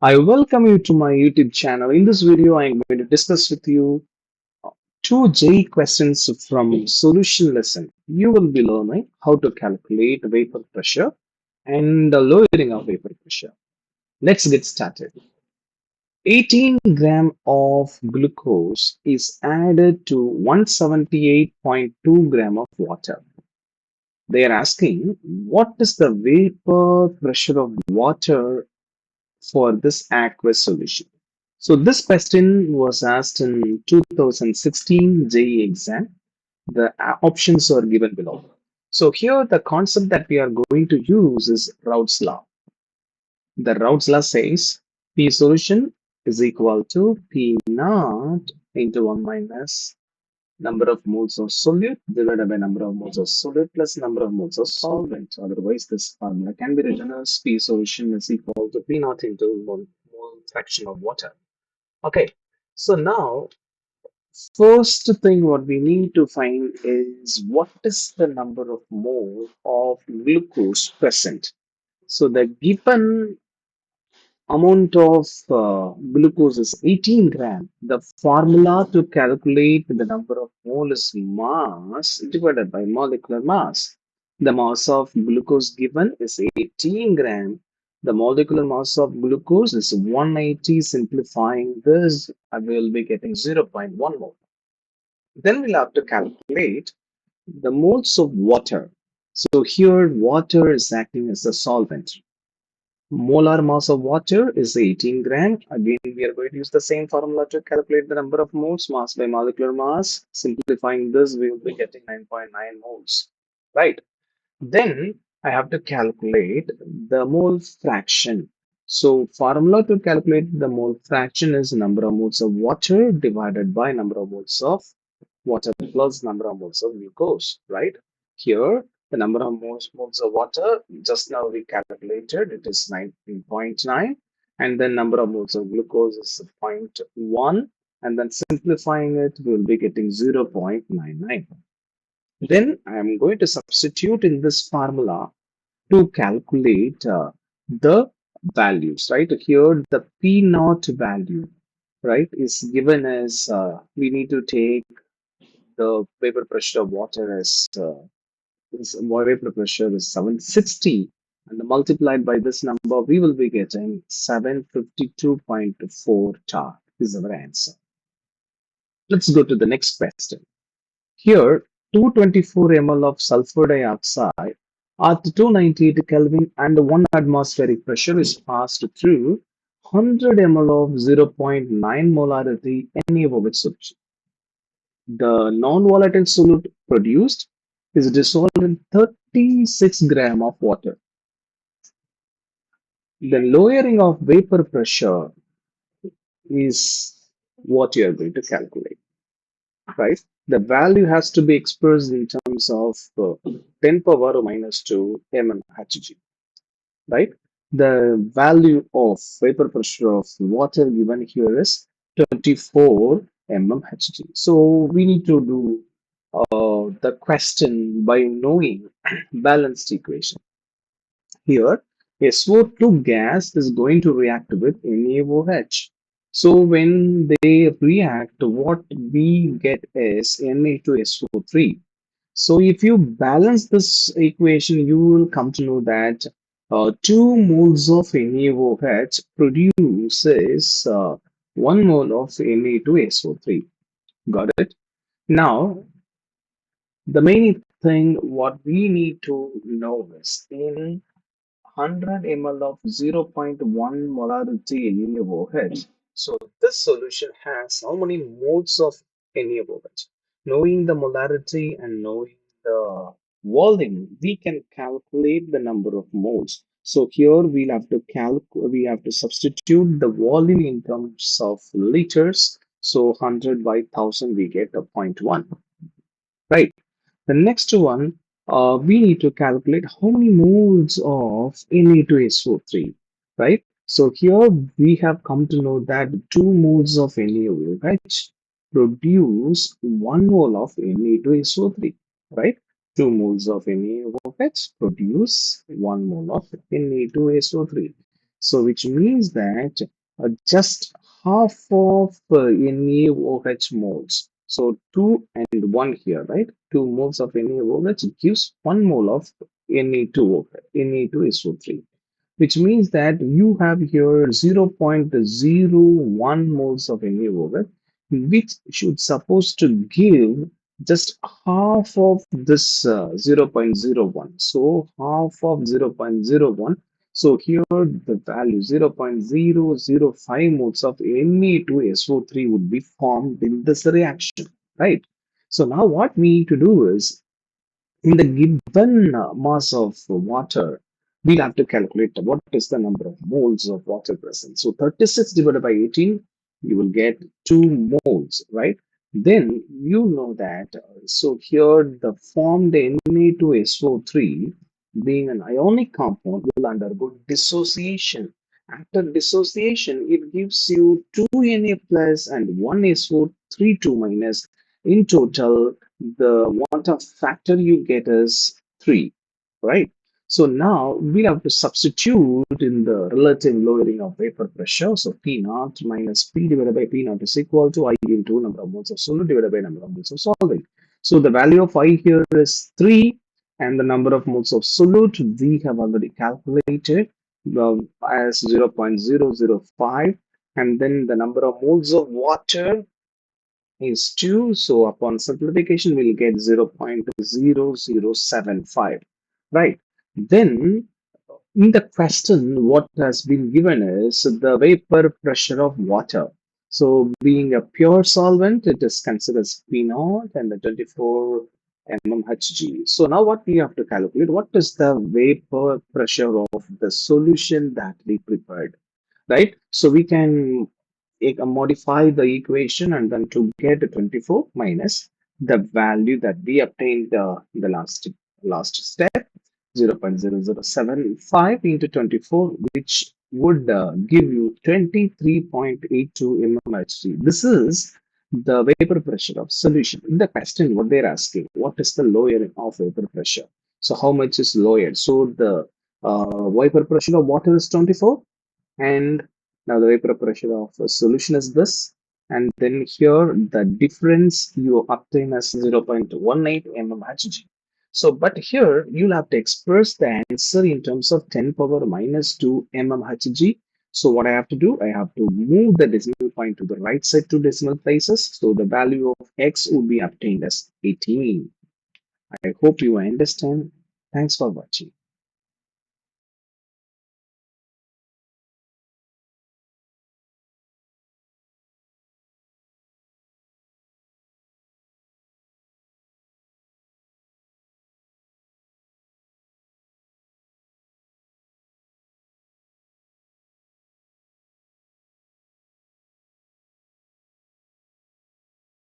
I welcome you to my YouTube channel. In this video, I am going to discuss with you two JEE questions from solution lesson. You will be learning how to calculate vapor pressure and the lowering of vapor pressure. Let's get started. 18 gram of glucose is added to 178.2 gram of water. They are asking what is the vapor pressure of water for this aqueous solution. So this question was asked in 2016 JEE exam. The options are given below. So here the concept that we are going to use is Raoult's law. The Raoult's law says P solution is equal to P naught into 1 minus number of moles of solute divided by number of moles of solute plus number of moles of solvent. Otherwise, this formula can be written as P solution is equal to P naught into mole fraction of water. Okay, so now first thing what we need to find is what is the number of mole of glucose present. So the given amount of glucose is 18 gram. The formula to calculate the number of mole is mass divided by molecular mass. The mass of glucose given is 18 gram. The molecular mass of glucose is 180. Simplifying this, I will be getting 0.1 mole. Then we'll have to calculate the moles of water. So here water is acting as a solvent. Molar mass of water is 18 gram. Again, we are going to use the same formula to calculate the number of moles, mass by molecular mass. Simplifying this, we will be getting 9.9 moles. Right. Then I have to calculate the mole fraction. So formula to calculate the mole fraction is number of moles of water divided by number of moles of water plus number of moles of glucose, right? Here, the number of moles of water, just now we calculated, it is 19.9, and then number of moles of glucose is zero point 0.1, and then simplifying it, we will be getting 0.99. Then I am going to substitute in this formula to calculate the values, right? Here, the P naught value, right, is given as we need to take the vapor pressure of water is vapor pressure is 760, and multiplied by this number, we will be getting 752.4 tar is our answer. Let's go to the next question. Here, 224 ml of sulfur dioxide at 298 Kelvin and 1 atmospheric pressure is passed through 100 ml of 0.9 molarity NaOH solution. The non-volatile solute produced is dissolved in 36 gram of water. The lowering of vapor pressure is what you are going to calculate, right? The value has to be expressed in terms of 10 power minus 2 mmHg, right? The value of vapor pressure of water given here is 24 mmHg. So we need to do the question by knowing balanced equation. Here, a SO2 gas is going to react with NaOH. So when they react, what we get is Na2SO3. So if you balance this equation, you will come to know that 2 moles of NaOH produces 1 mole of Na2SO3. Got it? Now, the main thing what we need to know is in 100 ml of zero point 0.1 molarity NaOH. So this solution has how many moles of NaOH? Knowing the molarity and knowing the volume, we can calculate the number of moles. So here we have to substitute the volume in terms of liters. So 100 by 1000 we get a zero point 0.1, right? The next one, we need to calculate how many moles of Na2SO3, right? So here we have come to know that 2 moles of NaOH produce 1 mole of Na2SO3, right? 2 moles of NaOH produce 1 mole of Na2SO3. So which means that just half of NaOH moles. So 2 and 1 here, right? 2 moles of NaOH gives 1 mole of Na2OH, Na2SO3, which means that you have here 0.01 moles of NaOH, which should supposed to give just half of this 0.01. So half of 0.01. So here the value 0.005 moles of Na2SO3 would be formed in this reaction, right? So now what we need to do is in the given mass of water, we'll have to calculate what is the number of moles of water present. So 36 divided by 18, you will get 2 moles, right? Then you know that, so here the formed Na2SO3 being an ionic compound will undergo dissociation. After dissociation, it gives you 2 Na plus and 1 SO3 2 minus. In total, the water factor you get is 3, right? So now we have to substitute in the relative lowering of vapor pressure. So P naught minus P divided by P naught is equal to I into number of moles of solute divided by number of moles of solvent. So the value of I here is 3 and the number of moles of solute we have already calculated as 0.005, and then the number of moles of water is 2. So upon simplification, we'll get 0.0075. Right. Then in the question, what has been given is the vapor pressure of water. So being a pure solvent, it is considered as P naught and the 24 mmHg. So now what we have to calculate, what is the vapor pressure of the solution that we prepared, right? So we can modify the equation and then to get 24 minus the value that we obtained in the last step 0.0075 into 24, which would give you 23.82 mmHg. This is the vapor pressure of solution. In the question, what they're asking, what is the lowering of vapor pressure? So how much is lowered? So the vapor pressure of water is 24, and now the vapor pressure of a solution is this, and then here the difference you obtain as 0.18 mmHg. So but here you'll have to express the answer in terms of 10 power minus 2 mmHg. So what I have to do, I have to move the decimal point to the right side 2 decimal places, so the value of x would be obtained as 18. I hope you understand. Thanks for watching.